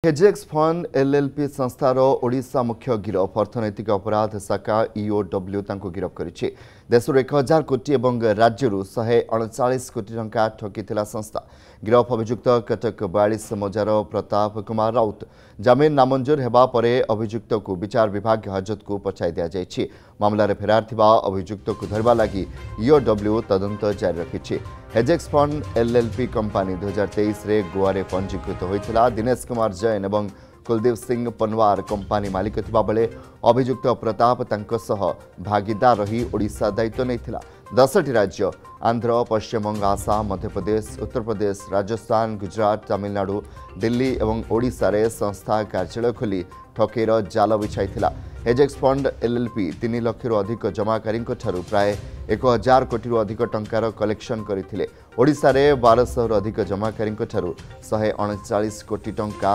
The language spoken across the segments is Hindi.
हेजेक्स फंड एलएलपी संस्थार ओडिशा मुख्य गिरफ अर्थनैतिक अपराध शाखा ईओडब्ल्यू गिरफ करिछि। देशर 1000 कोटी और राज्य 139 कोटी टंका ठकीथिला संस्था। गिरफ अभियुक्त कटक 42 मजार प्रताप कुमार राउत जमीन नामंजूर हेबा परे अभियुक्त को विचार विभाग हाजत को पछाई दिया जायछि। मामलार फेरार थिबा अभियुक्त को धरबा लागि ईओडब्ल्यू तदंत जारी रखिछि। हेजेक्स फंड एलएलपी कंपनी 2023 रे गोवा रे पंजीकृत होइथिला। दिनेश कुमार जैन एवं कुलदीप सिंह पनवार कंपनी मालिक थिबा बेले अभियुक्त प्रताप तांको सह भागीदार रही ओडिशा दायित्व नैथिला। 10टी राज्य आंध्र, पश्चिम बंग, आसाम, मध्य प्रदेश, उत्तर प्रदेश, राजस्थान, गुजरात, तमिलनाडु, दिल्ली और ओडिशा रे संस्था कार्यालय खोली ठकेर जाल बिछाइथिला। हेजेक्स फंड एलएलपी 3 लाख अधिक जमाकारी प्राय 1000 कोटी अधिक टंकार कलेक्शन करथिले। ओडिशा रे 1200 अधिक जमाकारी 139 कोटी टंका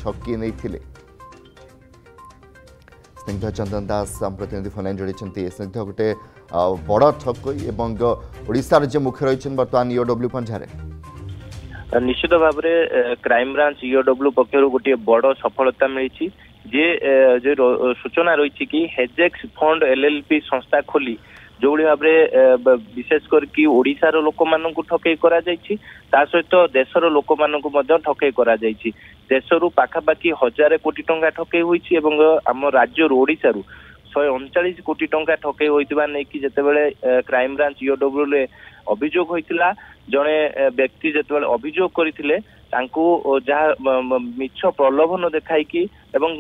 ठकी नैथिले। स्निग्ध चंदन दास प्रतिनिधि फोन जोड़ी। स्निग्ध गोटे बड़ ठक एवं ओडिशा जे मुख्य रही बर्तमान ईओडब्ल्यू पंजारे निश्चित भाव में क्राइम ब्रांच ईओडब्ल्यू पक्षर गोटे बड़ सफलता मिली जे सूचना रही कि हेजेक्स फंड एलएलपी संस्था खोली जो भाव विशेष करके ओडिशार लोक मान ठकई करा सहित देशर लोक मान ठकई करा देशरू पाखापाखि 1000 कोटी टंका ठकई होती आम राज्य ओडिशा 139 कोटी टंका ठकई होइतिबा नै कि जेतेबेले क्राइम ब्रांच ईओडब्ल्यू अभियोग होइतिला। जणे व्यक्ति जेतेबेले अभियोग करथिले तांको जहा मिछ प्रलोभन देखाई कि एवं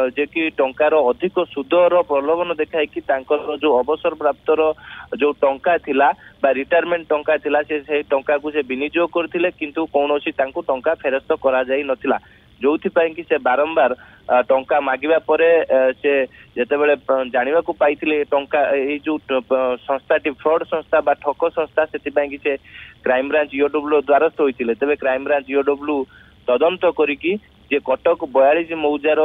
जे कि टंकार अधिक सुदर प्रलोभन देखाई कि तांकर जो अवसर प्राप्तर जो टंका थिला बा रिटायरमेंट टंका थिला से टंका को से विनियोग करथिले किंतु कोनोसी तांको टंका फेरस्त करा जाई नथिला। जोथिपाई कि से बारंबार टंका मागिबा परे से जेतेबेले जानिबा को पाइथिले टंका ए जो संस्थाटी फ्रॉड संस्था बा ठक संस्था सेतिपाई कि से क्राइम ब्रांच ईओडब्ल्यू द्वारस्थ होइथिले। तबे क्राइम ब्रांच ईओडब्ल्यू तदंत करिकि जे कटक 42 मौजार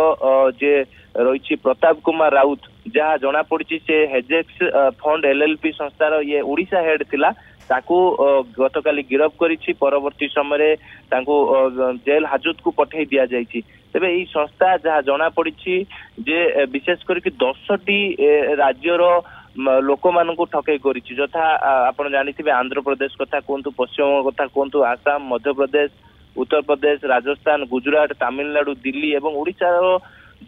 जे रही प्रताप कुमार राउत जहाँ जना पड़ी से हेजेक्स फंड एलएलपी संस्थार ये ओडिशा हेड थिला ताकू गतकाली गिरफ करिछि। परवर्ती समय जेल हाजत को पठे दिया जाइछि। तेबे ई संस्था जहाँ जना पड़ी जे विशेष करके 10टी राज्यर लोक मान ठकई करिछि। जथा आपण जानिथिबे आंध्र प्रदेश कथा कहतु, पश्चिम बंग कथा कहतु, आसाम, मध्य प्रदेश, उत्तर प्रदेश, राजस्थान, गुजरात, तमिलनाडु, दिल्ली और ओडिशार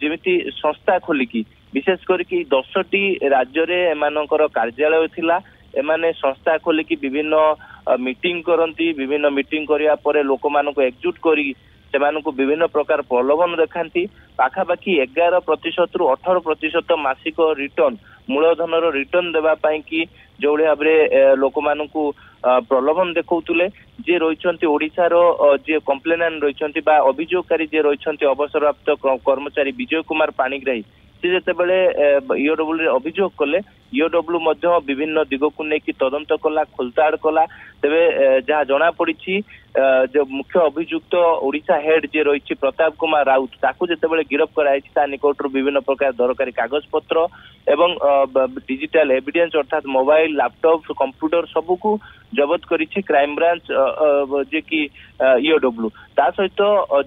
जेमिति संस्था खोलिकी विशेष करके 10टी राज्य रे एमानकर कार्यालय थिला। एमाने संस्था खोलिकी विभिन्न मीटिंग करती। विभिन्न मीटिंग करिया परे लोक मान को एकजुट करी सेमानकु विभिन्न प्रकार प्रलोभन देखांती। पाखापाखि 11% रु 18% मासिक रिटर्न मूलधन रिटर्न देवा पाई कि जो भाव लोक मान प्रलोभन देखौतुले। जे रही ओडिशार जे कंप्लेनेंट रही अभियोगकारी जे रही अवसरप्राप्त कर्मचारी विजय कुमार पाणिग्राही से जेतेबेले ईओडब्ल्यू अभियोग कले ईओडब्ल्यू विभिन्न दिग को लेकिन तदंत कला खोलताड़ कला। तेबे जहाँ जना पड़ी जो मुख्य अभियुक्त ओडिशा हेड जे रही प्रताप कुमार राउत ताकू जेतेबेले गिरफ कराई निकट विभिन्न प्रकार दरकारी कागज पत्र एवं डिजिटल एविडेंस अर्थात मोबाइल, लैपटॉप, कंप्यूटर सबको जबत करिछि क्राइम ब्रांच जे कि ईओडब्ल्यू। ता सहित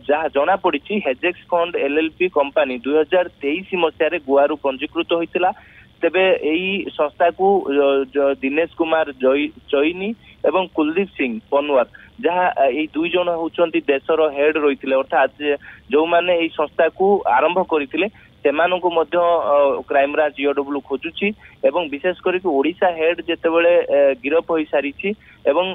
जहाँ जना पड़ी हेजेक्स फंड एलएलपी कंपनी 2023 मसीह गोवा पंजीकृत होइतिला। तेबे एई संस्था को दिनेश कुमार चैनी एवं कुलदीप सिंह पनवार जहाँ ये 2 जन होचंती देशर हेड रही अर्थात जो माने एई संस्था को आरंभ करथिले सेमानकु मध्य क्राइम ब्रांच ईओडब्ल्यू खोजुची एवं विशेष करके ओडिशा हेड जेतेबेले गिरफ होई सारिची एवं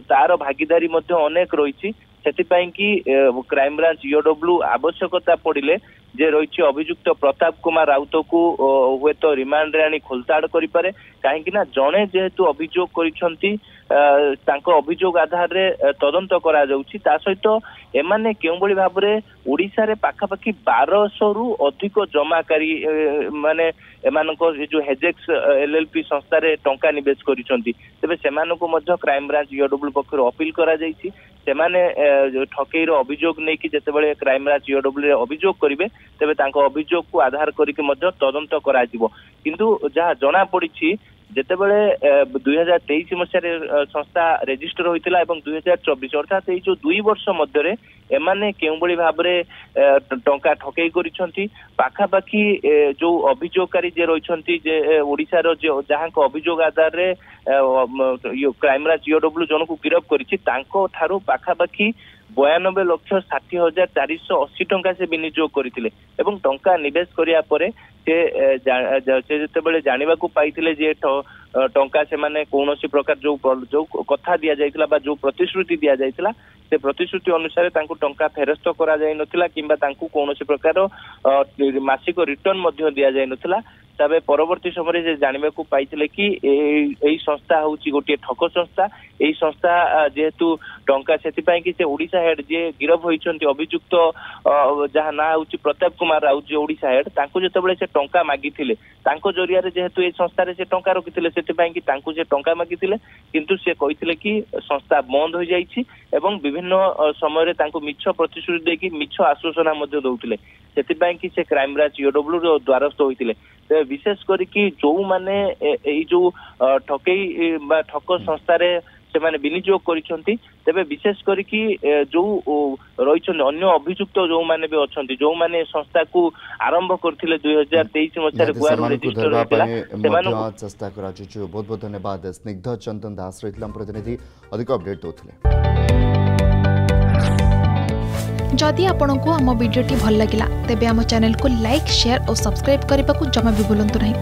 तार भागीदारी मध्य अनेक रही सेतिपाई कि क्राइम ब्रांच ईओडब्ल्यू आवश्यकता पड़िले जे रही अभियुक्त प्रताप कुमार राउत को हुए तो रिमांड रे आनी खोलताड़ करि पारे। काहेकि ना जणे जेहेतु अभियोग करिसंती तांको अभियोग आधार रे तदंत करा जाउची। ता सहित एमाने केउ बळी भाव रे ओडिशा रे पाखापाखि 1200 रु अधिक जमाकारी माने एमानको जो हेजेक्स एलएलपी संस्था रे टंका निवेश करिसंती। तेबे सेमानको मध्य क्राइम ब्रांच ईओडब्ल्यू पक्षर अपील करा जाइछि। सेमाने ठकेईर अभियोग नै कि जेतेबेले क्राइम ब्रांच ईओडब्ल्यू रे अभियोग करिवे तेबे तांको अभियोग को आधार करिके मध्य तदंत करा जिवो। किंतु जहाँ जना पड़ी ଯେତେବେଳେ 2023 ମସିହାରେ ସଂସ୍ଥା ରେଜିଷ୍ଟର ହୋଇଥିଲା ଏବଂ 2024 ଅର୍ଥାତ୍ ଏଇ ଯୋଉ 2 ବର୍ଷ ମଧ୍ୟରେ ଏମାନେ କେଉଁଭଳି ଭାବରେ ଟଙ୍କା ଠକେଇ କରିଛନ୍ତି ପାଖାପାଖି ଯୋଉ ଅଭିଯୋଗକାରୀ ଯେ ରହିଛନ୍ତି ଯେ ଓଡିଶାର ଯାହାଙ୍କ ଅଭିଯୋଗ ଆଧାରରେ କ୍ରାଇମବ୍ରାଞ୍ଚ ଇଓଡବ୍ଲ୍ୟୁ ଜଣକୁ ଗିରଫ କରିଛି ତାଙ୍କ ଠାରୁ ପାଖାପାଖି 92,60,480 ଟଙ୍କା ସେ ବିନିଯୋଗ କରିଥିଲେ ଏବଂ ଟଙ୍କା ନିବେଶ କରିବା ପରେ ସେ ଯେତେବେଳେ ଜାଣିବାକୁ ପାଇଥିଲେ ଯେ ଟଙ୍କା ସେମାନେ କୌଣସି ପ୍ରକାର ଯୋଉ କଥା ଦିଆଯାଇଥିଲା ବା ଯୋଉ ପ୍ରତିଶ୍ରୁତି ଦିଆଯାଇଥିଲା ସେ ପ୍ରତିଶ୍ରୁତି ଅନୁସାରେ ତାଙ୍କୁ ଟଙ୍କା ଫେରସ୍ତ କରାଯାଇ ନଥିଲା କିମ୍ବା ତାଙ୍କୁ କୌଣସି ପ୍ରକାର ମାସିକ ରିଟର୍ନ ମଧ୍ୟ ଦିଆଯାଇ ନଥିଲା तबे परवर्ती समय जे जानवाक पाइथिले कि एई संस्था होची गोटे ठक संस्था एई संस्था जेहेतु टंका सेतिपाई कि से ओडिशा हेड जे गिरफ होइछन्ती अभियुक्त जहा ना होची प्रताप कुमार राउत जे ओडिशा हेड तांको जेतेबेले से टंका मागिथिले तांको जरिया रे जेहेतु ए संस्था रे से टंका रखिथिले सेतिपाई कि तांको जे टंका मागिथिले किंतु से कहिथिले कि संस्था बंद हो जाइछि एवं विभिन्न समय रे तांको मिछ प्रतिश्रुति देकी मिछ आश्वासन मध्ये दउथिले सेतिपाई कि से क्राइम ब्रांच ईओडब्ल्यू रो द्वारस्थ होइथिले विशेष करी जो माने जो ठकई ठक संस्था रे से माने विनियोग करिसंती तबे विशेष करी जो रही अन्य अभियुक्त जो माने भी अछंती जो माने संस्था को आरंभ करथिले 2023 मसिया रे गुआर रजिस्टर होइतला सेमानो चेष्टा करा छु। बहुत बहुत धन्यवाद स्निग्ध चंदन दास रहितला प्रतिनिधि अधिक अपडेट दोथले। जदि आपंक आम भिडी भल लगा तेब आम चैनल को लाइक शेयर और सब्सक्राइब करने को जमा भी भूलु नहीं।